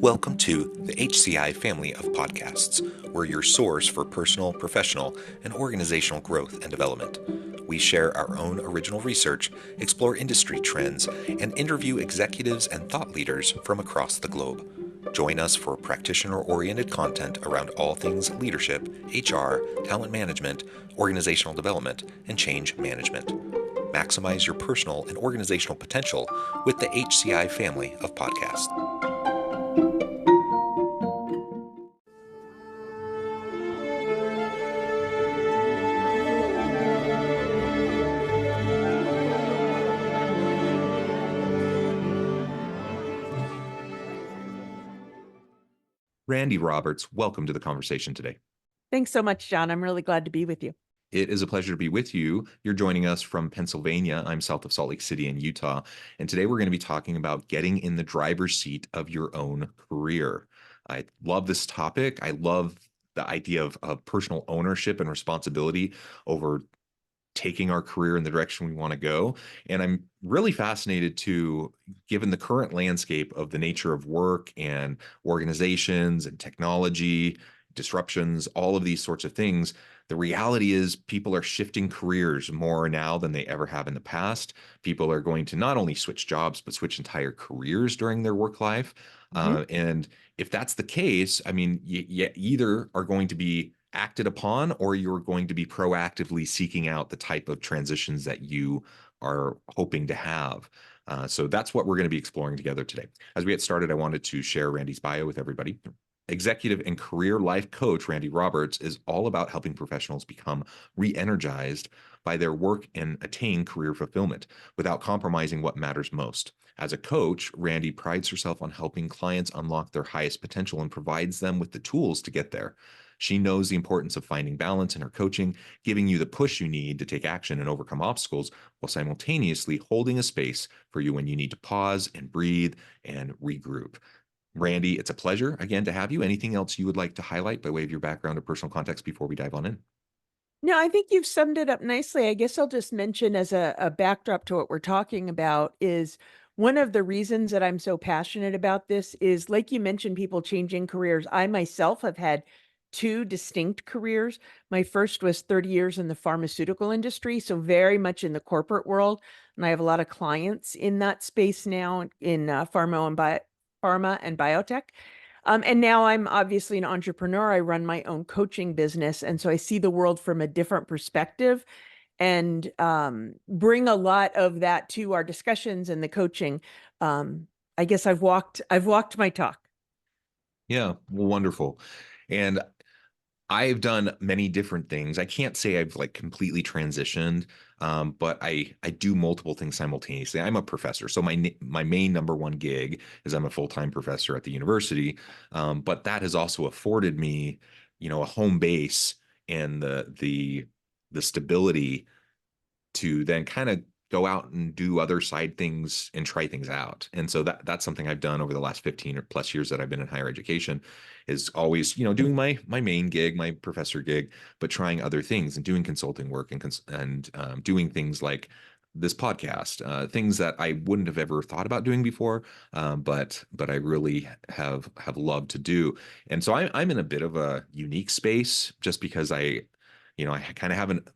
Welcome to the HCI family of podcasts. We're your source for personal, professional, and organizational growth and development. We share our own original research, explore industry trends, and interview executives and thought leaders from across the globe. Join us for practitioner-oriented content around all things leadership, HR, talent management, organizational development, and change management. Maximize your personal and organizational potential with the HCI family of podcasts. Randi Roberts, welcome to the conversation today. Thanks so much, John. I'm really glad to be with you. It is a pleasure to be with you. You're joining us from Pennsylvania. I'm south of Salt Lake City in Utah. And today we're going to be talking about getting in the driver's seat of your own career. I love this topic. I love the idea of personal ownership and responsibility over taking our career in the direction we want to go. And I'm really fascinated to, given the current landscape of the nature of work and organizations and technology, disruptions, all of these sorts of things, the reality is people are shifting careers more now than they ever have in the past. People are going to not only switch jobs, but switch entire careers during their work life. And if that's the case, I mean, you either are going to be acted upon, or you're going to be proactively seeking out the type of transitions that you are hoping to have. So that's what we're going to be exploring together today. As we get started, I wanted to share Randi's bio with everybody. Executive and career life coach Randi Roberts is all about helping professionals become re-energized by their work and attain career fulfillment without compromising what matters most. As a coach, Randi prides herself on helping clients unlock their highest potential and provides them with the tools to get there. She knows the importance of finding balance in her coaching, giving you the push you need to take action and overcome obstacles, while simultaneously holding a space for you when you need to pause and breathe and regroup. Randi, it's a pleasure again to have you. Anything else you would like to highlight by way of your background or personal context before we dive on in? No, I think you've summed it up nicely. I guess I'll just mention as a backdrop to what we're talking about is one of the reasons that I'm so passionate about this is, like you mentioned, people changing careers. I myself have had two distinct careers. My first was 30 years in the pharmaceutical industry, so very much in the corporate world. And I have a lot of clients in that space now in pharma and biotech. And now I'm obviously an entrepreneur. I run my own coaching business. And so I see the world from a different perspective and bring a lot of that to our discussions and the coaching. I guess I've walked my talk. Yeah, well, wonderful. And I've done many different things. I can't say I've like completely transitioned, but I do multiple things simultaneously. I'm a professor, so my main number one gig is I'm a full-time professor at the university. But that has also afforded me, a home base and the stability to then kind of go out and do other side things and try things out. And so that's something I've done over the last 15 or plus years that I've been in higher education, is always, doing my main gig, my professor gig, but trying other things and doing consulting work and doing things like this podcast, things that I wouldn't have ever thought about doing before, but I really have loved to do. And so I'm in a bit of a unique space just because I kind of haven't.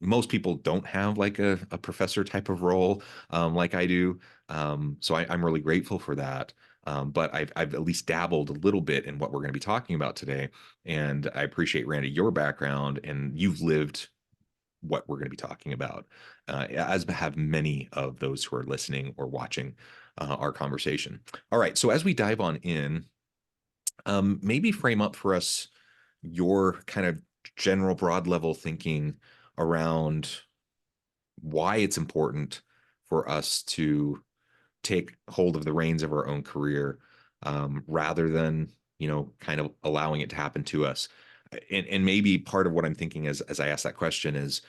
Most people don't have like a professor type of role like I do. So I'm really grateful for that. But I've at least dabbled a little bit in what we're going to be talking about today. And I appreciate, Randi, your background, and you've lived what we're going to be talking about, as have many of those who are listening or watching our conversation. All right. So as we dive on in, maybe frame up for us your kind of general broad level thinking around why it's important for us to take hold of the reins of our own career, rather than, kind of allowing it to happen to us. And maybe part of what I'm thinking as I ask that question is,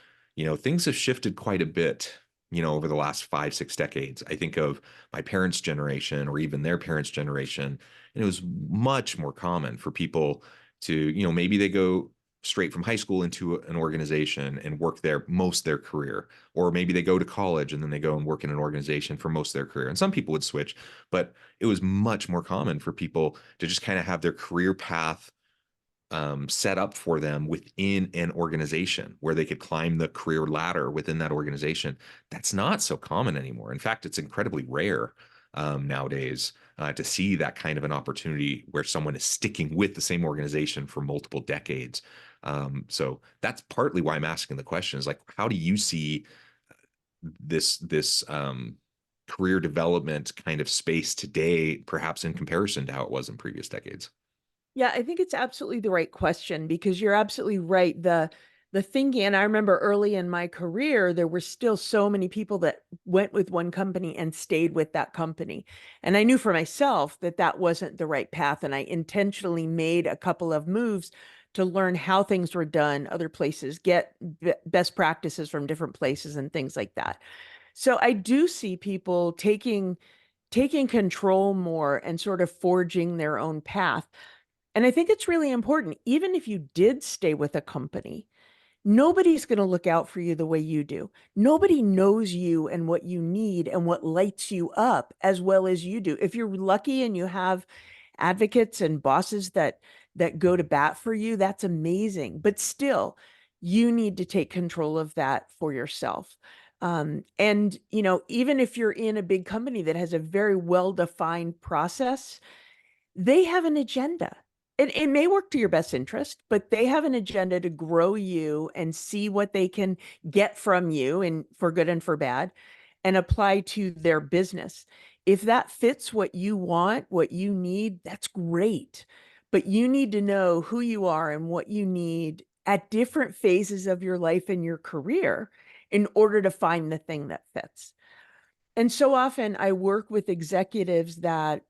things have shifted quite a bit, over the last 5-6 decades. I think of my parents' generation or even their parents' generation, and it was much more common for people to, maybe they go straight from high school into an organization and work there most of their career. Or maybe they go to college and then they go and work in an organization for most of their career. And some people would switch, but it was much more common for people to just kind of have their career path set up for them within an organization where they could climb the career ladder within that organization. That's not so common anymore. In fact, it's incredibly rare nowadays to see that kind of an opportunity where someone is sticking with the same organization for multiple decades. So that's partly why I'm asking the question is like, how do you see this career development kind of space today, perhaps in comparison to how it was in previous decades? Yeah, I think it's absolutely the right question because you're absolutely right. The thinking, and I remember early in my career, there were still so many people that went with one company and stayed with that company. And I knew for myself that that wasn't the right path. And I intentionally made a couple of moves to learn how things were done other places, get best practices from different places and things like that. So I do see people taking control more and sort of forging their own path. And I think it's really important, even if you did stay with a company, nobody's going to look out for you the way you do. Nobody knows you and what you need and what lights you up as well as you do. If you're lucky and you have advocates and bosses that go to bat for you, that's amazing. But still, you need to take control of that for yourself. And even if you're in a big company that has a very well-defined process, they have an agenda. It may work to your best interest, but they have an agenda to grow you and see what they can get from you, and for good and for bad, and apply to their business. If that fits what you want, what you need, that's great. But you need to know who you are and what you need at different phases of your life and your career in order to find the thing that fits. And so often I work with executives that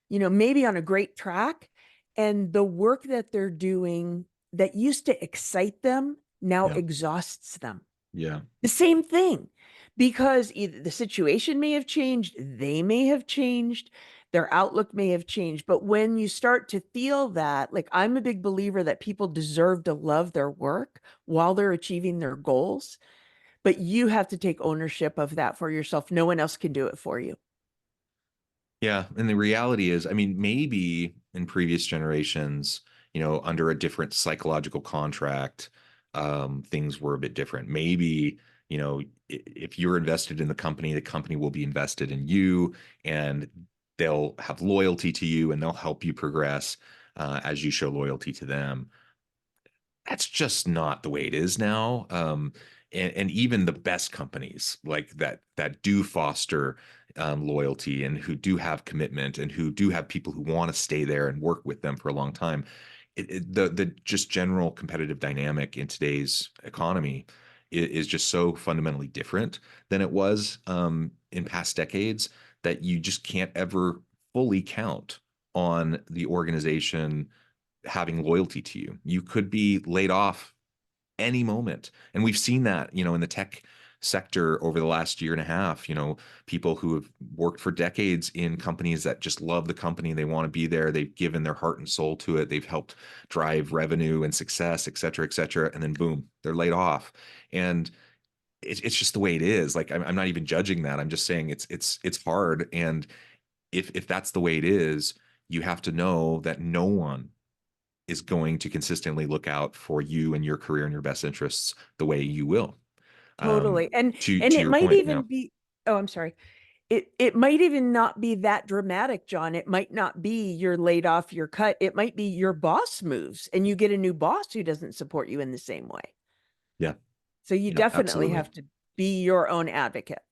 maybe on a great track, and the work that they're doing that used to excite them now Yeah. exhausts them. Yeah. The same thing, because either the situation may have changed, they may have changed, their outlook may have changed. But when you start to feel that, like, I'm a big believer that people deserve to love their work while they're achieving their goals, but you have to take ownership of that for yourself. No one else can do it for you. Yeah, and the reality is, I mean, maybe in previous generations, under a different psychological contract, things were a bit different. Maybe, if you're invested in the company will be invested in you, and they'll have loyalty to you, and they'll help you progress as you show loyalty to them. That's just not the way it is now. And even the best companies like that do foster loyalty and who do have commitment and who do have people who want to stay there and work with them for a long time. The just general competitive dynamic in today's economy is just so fundamentally different than it was in past decades that you just can't ever fully count on the organization having loyalty to you. You could be laid off any moment. And we've seen that, in the tech sector over the last year and a half, people who have worked for decades in companies that just love the company, they want to be there, they've given their heart and soul to it, they've helped drive revenue and success, et cetera, and then boom, they're laid off. And it's just the way it is. Like, I'm not even judging that. I'm just saying it's hard. And if that's the way it is, you have to know that no one is going to consistently look out for you and your career and your best interests the way you will. Um, Totally. And to it your might point, even be, oh, I'm sorry. It might even not be that dramatic, John. It might not be you're laid off, you're cut. It might be your boss moves and you get a new boss who doesn't support you in the same way. yeah, So you yeah, definitely absolutely. have to be your own advocate.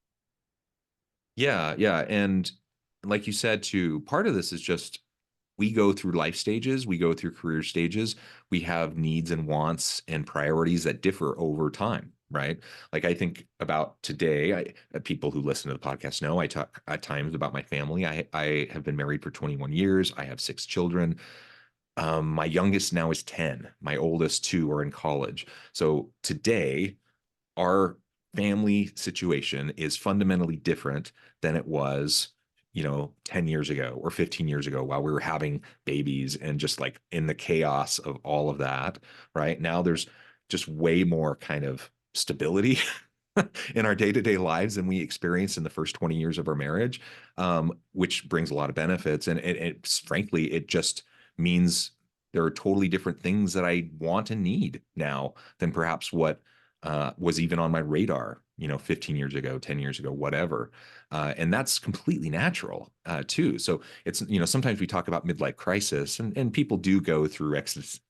Yeah, yeah. And like you said, too, part of this is just we go through life stages, we go through career stages, we have needs and wants and priorities that differ over time, right? Like I think about today, people who listen to the podcast know I talk at times about my family. I have been married for 21 years. I have 6 children. My youngest now is 10. My oldest two are in college. So today, our family situation is fundamentally different than it was, 10 years ago or 15 years ago while we were having babies and just like in the chaos of all of that, right? Now there's just way more kind of stability in our day-to-day lives than we experienced in the first 20 years of our marriage, which brings a lot of benefits. And frankly, it just means there are totally different things that I want and need now than perhaps what was even on my radar, 15 years ago, 10 years ago, whatever. And that's completely natural too. So it's, sometimes we talk about midlife crisis and people do go through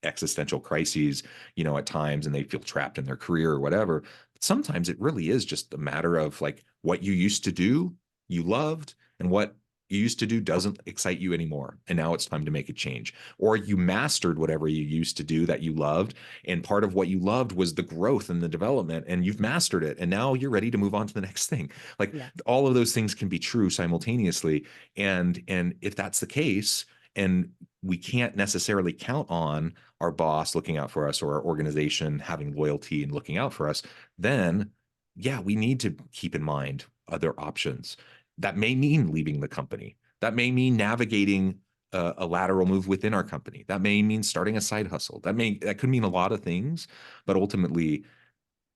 existential crises, at times, and they feel trapped in their career or whatever. But sometimes it really is just a matter of like what you used to do, you loved, and what you used to do doesn't excite you anymore. And now it's time to make a change. Or you mastered whatever you used to do that you loved. And part of what you loved was the growth and the development, and you've mastered it. And now you're ready to move on to the next thing. Like Yeah. all of those things can be true simultaneously. And if that's the case, and we can't necessarily count on our boss looking out for us or our organization having loyalty and looking out for us, then yeah, we need to keep in mind other options. That may mean leaving the company. That may mean navigating a lateral move within our company. That may mean starting a side hustle. That could mean a lot of things, but ultimately,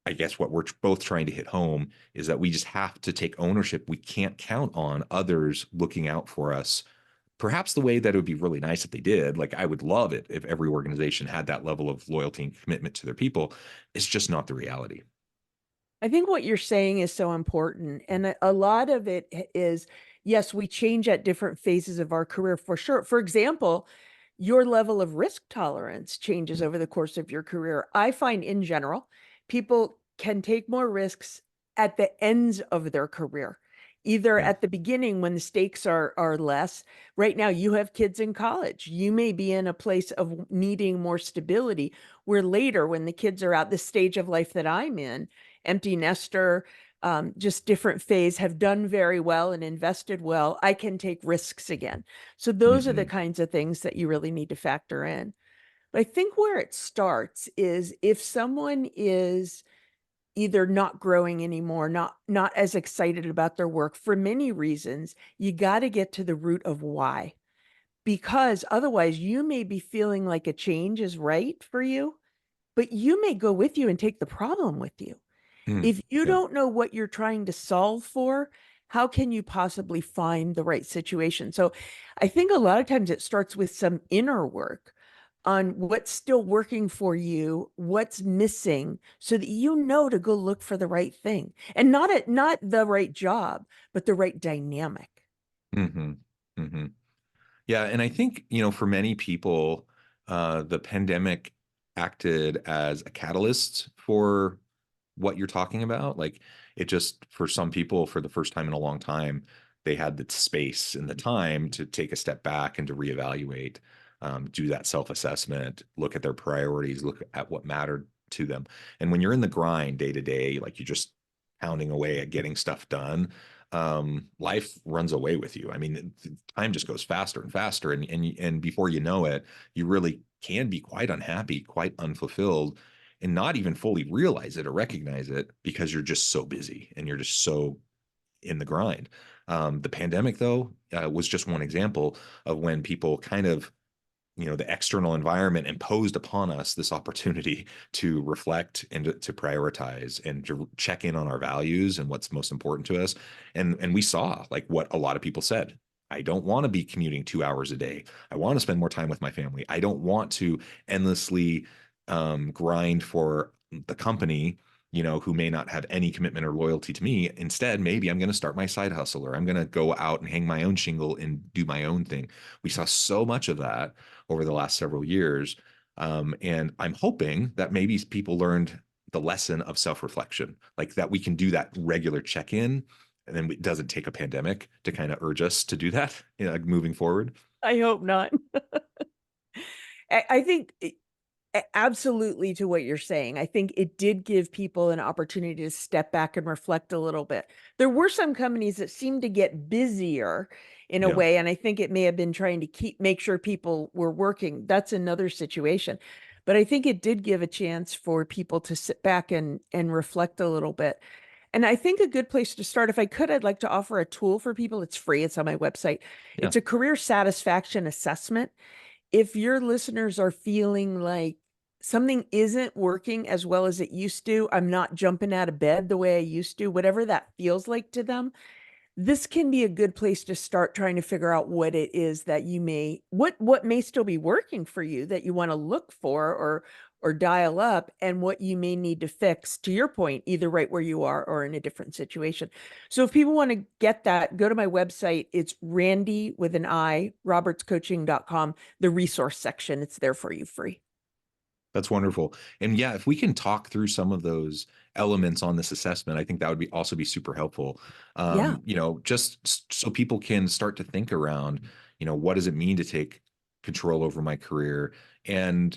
I guess what we're both trying to hit home is that we just have to take ownership. We can't count on others looking out for us. Perhaps the way that it would be really nice if they did. Like I would love it if every organization had that level of loyalty and commitment to their people. It's just not the reality. I think what you're saying is so important. And a lot of it is, yes, we change at different phases of our career for sure. For example, your level of risk tolerance changes over the course of your career. I find in general, people can take more risks at the ends of their career, either Yeah. at the beginning when the stakes are less. Right now, you have kids in college. You may be in a place of needing more stability, where later, when the kids are out, the stage of life that I'm in, empty nester, just different phase, have done very well and invested well, I can take risks again. So those are the Mm-hmm. kinds of things that you really need to factor in. But I think where it starts is if someone is either not growing anymore, not as excited about their work for many reasons, you got to get to the root of why. Because otherwise you may be feeling like a change is right for you, but you may go with you and take the problem with you. Mm. If you Yeah. don't know what you're trying to solve for, how can you possibly find the right situation? So I think a lot of times it starts with some inner work on what's still working for you, what's missing, so that you know to go look for the right thing. And not the right job, but the right dynamic. Mm-hmm. Mm-hmm. Yeah, and I think, for many people, the pandemic acted as a catalyst for what you're talking about. Like it just, for some people, for the first time in a long time, they had the space and the time to take a step back and to reevaluate, do that self-assessment, look at their priorities, look at what mattered to them. And when you're in the grind day to day, like you're just pounding away at getting stuff done, life runs away with you. I mean, time just goes faster and faster, and before you know it, you really can be quite unhappy, quite unfulfilled, and not even fully realize it or recognize it because you're just so busy and you're just so in the grind. The pandemic, though, was just one example of when people kind of, the external environment imposed upon us this opportunity to reflect and to prioritize and to check in on our values and what's most important to us. And we saw like what a lot of people said. I don't want to be commuting 2 hours a day. I want to spend more time with my family. I don't want to endlessly grind for the company, who may not have any commitment or loyalty to me. Instead, maybe I'm going to start my side hustle, or I'm going to go out and hang my own shingle and do my own thing. We saw so much of that over the last several years. And I'm hoping that maybe people learned the lesson of self-reflection, like that we can do that regular check-in, and then it doesn't take a pandemic to kind of urge us to do that, like moving forward. I hope not. I think absolutely to what you're saying. I think it did give people an opportunity to step back and reflect a little bit. There were some companies that seemed to get busier in a Yeah. way, and I think it may have been trying to make sure people were working. That's another situation. But I think it did give a chance for people to sit back and reflect a little bit. And I think a good place to start, if I could, I'd like to offer a tool for people. It's free, it's on my website. Yeah. It's a career satisfaction assessment. If your listeners are feeling like something isn't working as well as it used to, I'm not jumping out of bed the way I used to, whatever that feels like to them, this can be a good place to start trying to figure out what it is that you may what may still be working for you that you want to look for or dial up, and what you may need to fix, to your point, either right where you are or in a different situation. So if people want to get that, go to my website. It's Randi with an I, robertscoaching.com, the resource section. It's there for you free. That's wonderful. And yeah, if we can talk through some of those elements on this assessment, I think that would be also be super helpful. Yeah. Just so people can start to think around, what does it mean to take control over my career? And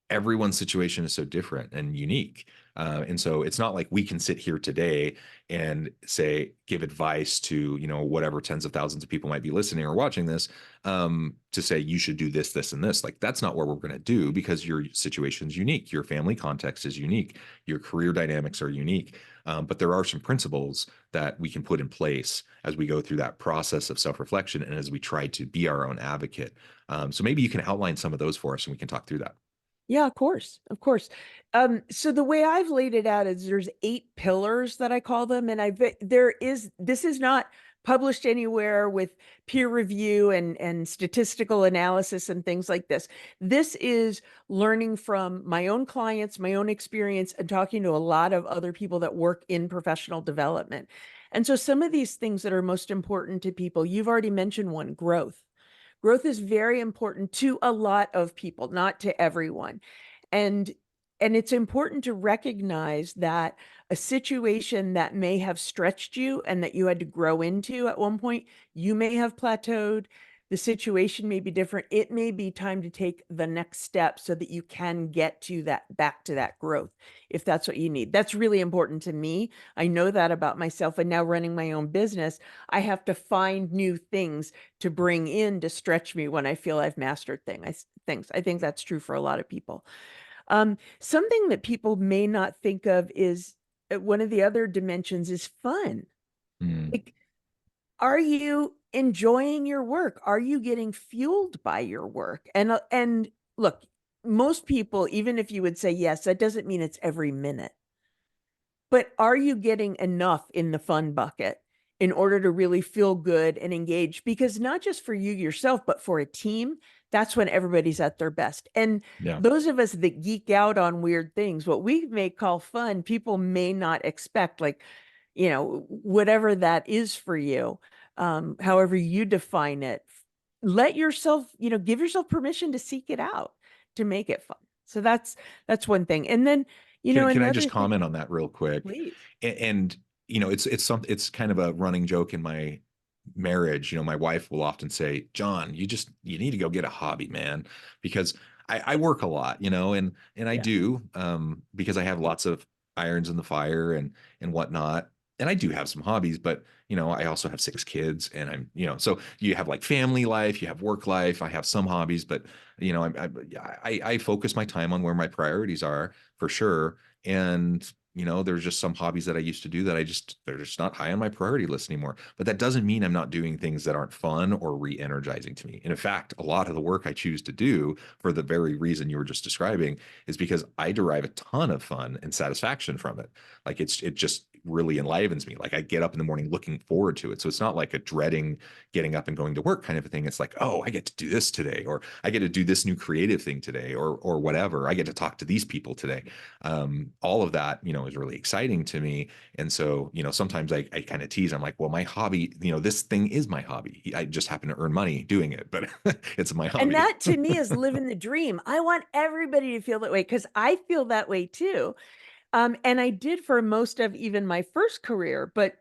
everyone's situation is so different and unique. And so it's not like we can sit here today and say, give advice to, whatever tens of thousands of people might be listening or watching this, to say you should do this, this, and this. Like, that's not what we're going to do, because your situation is unique. Your family context is unique. Your career dynamics are unique. But there are some principles that we can put in place as we go through that process of self-reflection and as we try to be our own advocate. So maybe you can outline some of those for us and we can talk through that. Yeah, of course, of course. So the way I've laid it out is there's 8 pillars that I call them, and this is not published anywhere with peer review and statistical analysis and things like this. This is learning from my own clients, my own experience, and talking to a lot of other people that work in professional development. And so some of these things that are most important to people, you've already mentioned one, growth. Growth is very important to a lot of people, not to everyone. And it's important to recognize that a situation that may have stretched you and that you had to grow into at one point, you may have plateaued. The situation may be different. It may be time to take the next step so that you can get to that, back to that growth, if that's what you need. That's really important to me. I know that about myself. And now running my own business, I have to find new things to bring in to stretch me when I feel I've mastered things. I think that's true for a lot of people. Something that people may not think of is one of the other dimensions is fun. Mm. Like, are you enjoying your work? Are you getting fueled by your work? And look, most people, even if you would say yes, that doesn't mean it's every minute. But are you getting enough in the fun bucket in order to really feel good and engage? Because not just for you yourself, but for a team, that's when everybody's at their best. And Yeah. those of us that geek out on weird things, what we may call fun, people may not expect, like, whatever that is for you, however you define it, let yourself, give yourself permission to seek it out, to make it fun. So that's one thing. And then, Can I another just thing, comment on that real quick? please. And it's kind of a running joke in my marriage. My wife will often say, John, you need to go get a hobby, man, because I work a lot, and I Yeah. do, because I have lots of irons in the fire and whatnot. And I do have some hobbies, but I also have 6 kids, and so you have like family life, you have work life. I have some hobbies, but I focus my time on where my priorities are, for sure. And there's just some hobbies that I used to do that they're just not high on my priority list anymore. But that doesn't mean I'm not doing things that aren't fun or re-energizing to me. And in fact, a lot of the work I choose to do, for the very reason you were just describing, is because I derive a ton of fun and satisfaction from it. Like, it just really enlivens me. Like, I get up in the morning looking forward to it. So it's not like a dreading getting up and going to work kind of a thing. It's like, oh, I get to do this today, or I get to do this new creative thing today, or whatever. I get to talk to these people today. All of that, is really exciting to me. And so, sometimes I kind of tease. I'm like, well, my hobby, this thing is my hobby. I just happen to earn money doing it, but it's my hobby. And that to me is living the dream. I want everybody to feel that way, because I feel that way too. And I did for most of even my first career, but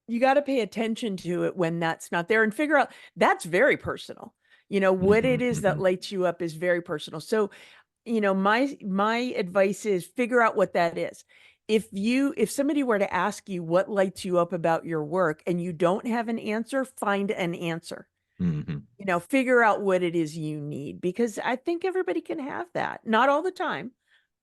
you got to pay attention to it when that's not there and figure out that's very personal. What it is that lights you up is very personal. So, my advice is figure out what that is. If somebody were to ask you what lights you up about your work and you don't have an answer, find an answer. Figure out what it is you need, because I think everybody can have that. Not all the time,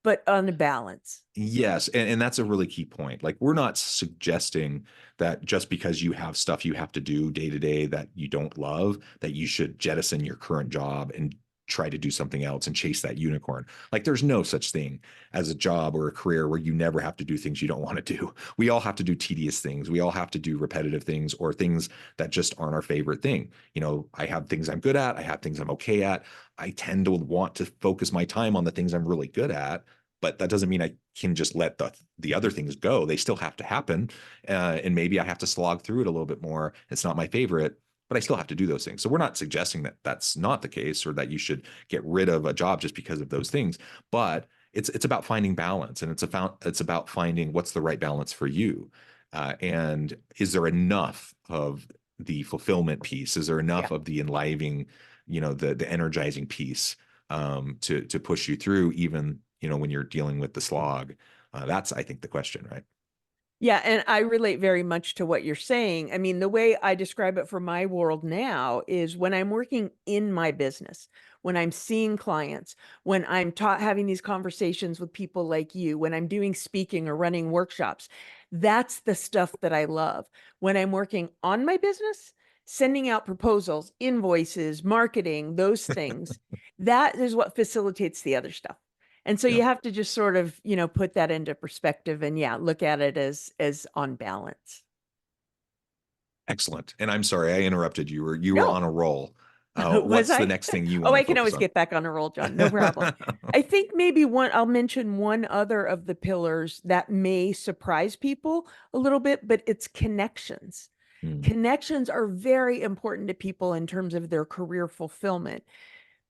but on a balance. Yes, and that's a really key point. Like, we're not suggesting that just because you have stuff you have to do day to day that you don't love, that you should jettison your current job and try to do something else and chase that unicorn. Like, there's no such thing as a job or a career where you never have to do things you don't want to do. We all have to do tedious things. We all have to do repetitive things or things that just aren't our favorite thing. You know, I have things I'm good at. I have things I'm okay at. I tend to want to focus my time on the things I'm really good at, but that doesn't mean I can just let the other things go. They still have to happen, and maybe I have to slog through it a little bit more. It's not my favorite, but I still have to do those things. So we're not suggesting that that's not the case or that you should get rid of a job just because of those things. But it's about finding balance, and it's about finding what's the right balance for you, and is there enough of the fulfillment piece? Is there enough Yeah. of the enlivening, the energizing piece, to push you through, even when you're dealing with the slog? That's, I think, the question, right? Yeah, and I relate very much to what you're saying. I mean, the way I describe it for my world now is when I'm working in my business, when I'm seeing clients, when I'm having these conversations with people like you, when I'm doing speaking or running workshops, that's the stuff that I love. When I'm working on my business, sending out proposals, invoices, marketing, those things, that is what facilitates the other stuff. And so Yeah. you have to just sort of, put that into perspective and yeah, look at it as on balance. Excellent. And I'm sorry I interrupted you. You were on No, a roll. was What's the I? next thing you Oh, want to I can focus always on? get back on a roll, John. No problem. I think maybe I'll mention one other of the pillars that may surprise people a little bit, but it's connections. Hmm. Connections are very important to people in terms of their career fulfillment,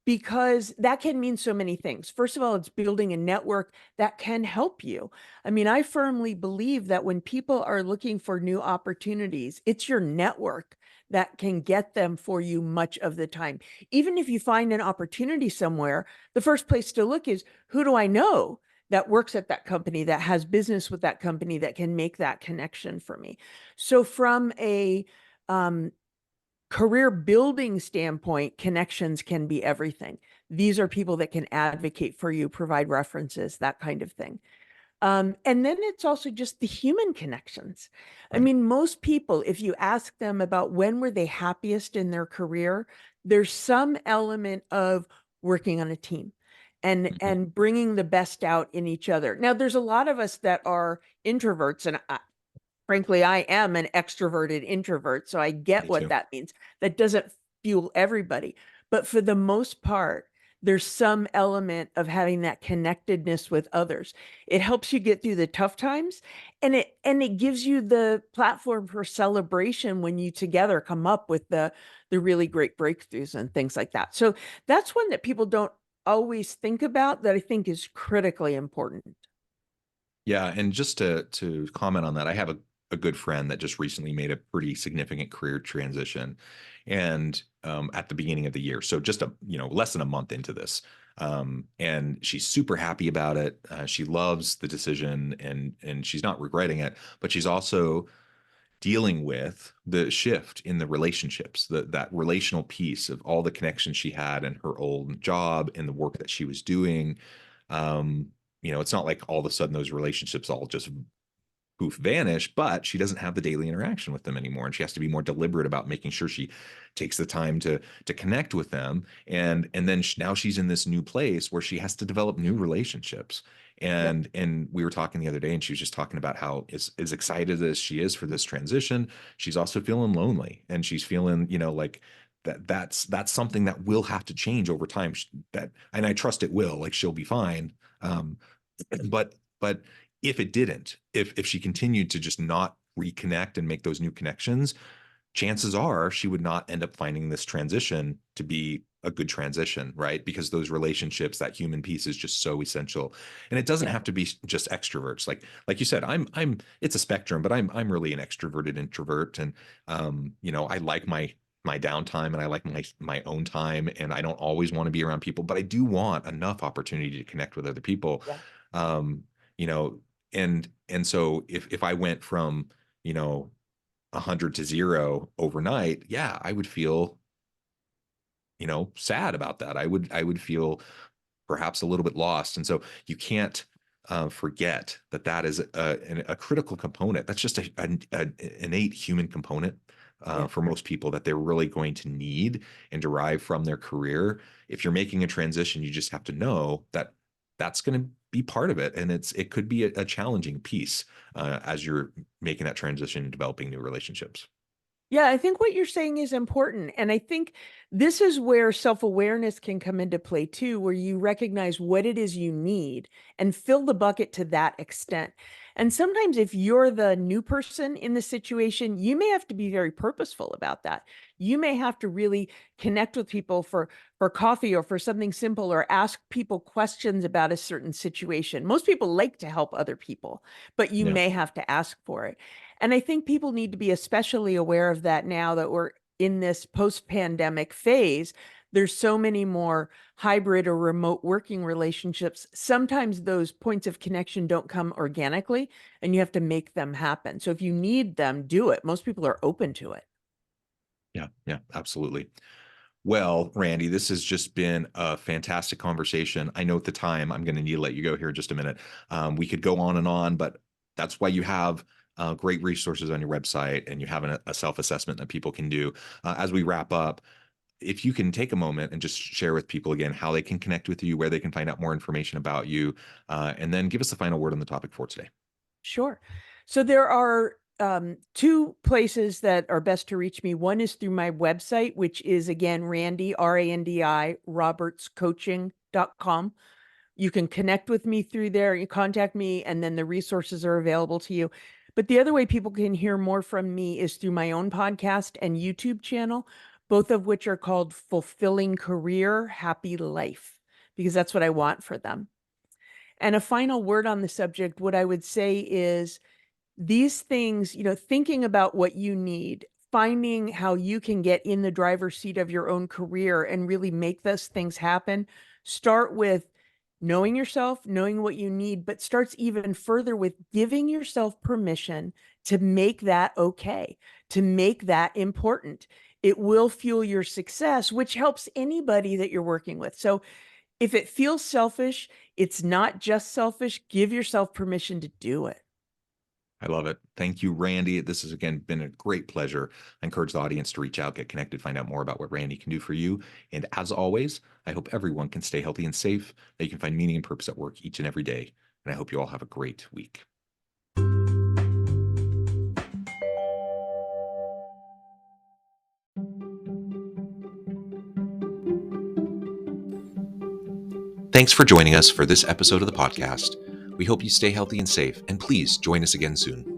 because that can mean so many things. First of all, it's building a network that can help you. I mean, I firmly believe that when people are looking for new opportunities, it's your network that can get them for you much of the time. Even if you find an opportunity somewhere, the first place to look is, who do I know that works at that company, that has business with that company, that can make that connection for me? So from a career building standpoint, connections can be everything. These are people that can advocate for you, provide references, that kind of thing. And then it's also just the human connections. I Right. mean, most people, if you ask them about when were they happiest in their career, there's some element of working on a team and Mhm. and bringing the best out in each other. Now, there's a lot of us that are introverts, and frankly, I am an extroverted introvert, so I get Me what too. that means. That doesn't fuel everybody. But for the most part, there's some element of having that connectedness with others. It helps you get through the tough times, and it gives you the platform for celebration when you together come up with the really great breakthroughs and things like that. So that's one that people don't always think about, that I think is critically important. Yeah, and just to comment on that, I have a good friend that just recently made a pretty significant career transition, and at the beginning of the year, so just less than a month into this, and she's super happy about it. She loves the decision, and she's not regretting it, but she's also dealing with the shift in the relationships, that relational piece of all the connections she had in her old job and the work that she was doing. Um, it's not like all of a sudden those relationships all just poof vanish, but she doesn't have the daily interaction with them anymore, and she has to be more deliberate about making sure she takes the time to connect with them. And then now she's in this new place where she has to develop new relationships. Yep. And we were talking the other day, and she was just talking about how as excited as she is for this transition, she's also feeling lonely, and she's feeling like that's something that will have to change over time. That, and I trust it will. Like, she'll be fine. Um, but if it didn't, if she continued to just not reconnect and make those new connections, chances are she would not end up finding this transition to be a good transition, right? Because those relationships, that human piece, is just so essential. And it doesn't Yeah. have to be just extroverts. Like you said, it's a spectrum, but I'm really an extroverted introvert. And I like my downtime, and I like my own time, and I don't always want to be around people, but I do want enough opportunity to connect with other people. Yeah. Um, you know, and so if I went from, 100 to 0 overnight, yeah, I would feel, sad about that. I would feel perhaps a little bit lost. And so you can't forget that that is a critical component. That's just an innate human component Yeah. for most people that they're really going to need and derive from their career. If you're making a transition, you just have to know that that's going to be part of it, and it could be a challenging piece as you're making that transition and developing new relationships. Yeah, I think what you're saying is important. And I think this is where self-awareness can come into play too, where you recognize what it is you need and fill the bucket to that extent. And sometimes if you're the new person in the situation, you may have to be very purposeful about that. You may have to really connect with people for coffee or for something simple, or ask people questions about a certain situation. Most people like to help other people, but you Yeah. may have to ask for it. And I think people need to be especially aware of that now that we're in this post-pandemic phase. There's so many more hybrid or remote working relationships. Sometimes those points of connection don't come organically, and you have to make them happen. So if you need them, do it. Most people are open to it. Yeah, yeah, absolutely. Well, Randy, this has just been a fantastic conversation. I know at the time I'm going to need to let you go here in just a minute. We could go on and on, but that's why you have great resources on your website, and you have a self-assessment that people can do. As we wrap up, if you can take a moment and just share with people again how they can connect with you, where they can find out more information about you, and then give us the final word on the topic for today. Sure. So there are two places that are best to reach me. One is through my website, which is again Randi, R-A-N-D-I, robertscoaching.com. You can connect with me through there, you contact me, and then the resources are available to you. But the other way people can hear more from me is through my own podcast and YouTube channel, both of which are called Fulfilling Career, Happy Life, because that's what I want for them. And a final word on the subject, what I would say is these things, thinking about what you need, finding how you can get in the driver's seat of your own career and really make those things happen. Start with knowing yourself, knowing what you need, but starts even further with giving yourself permission to make that okay, to make that important. It will fuel your success, which helps anybody that you're working with. So if it feels selfish, it's not just selfish. Give yourself permission to do it. I love it. Thank you, Randy. This has again been a great pleasure. I encourage the audience to reach out, get connected, find out more about what Randy can do for you. And as always, I hope everyone can stay healthy and safe, that you can find meaning and purpose at work each and every day. And I hope you all have a great week. Thanks for joining us for this episode of the podcast. We hope you stay healthy and safe, and please join us again soon.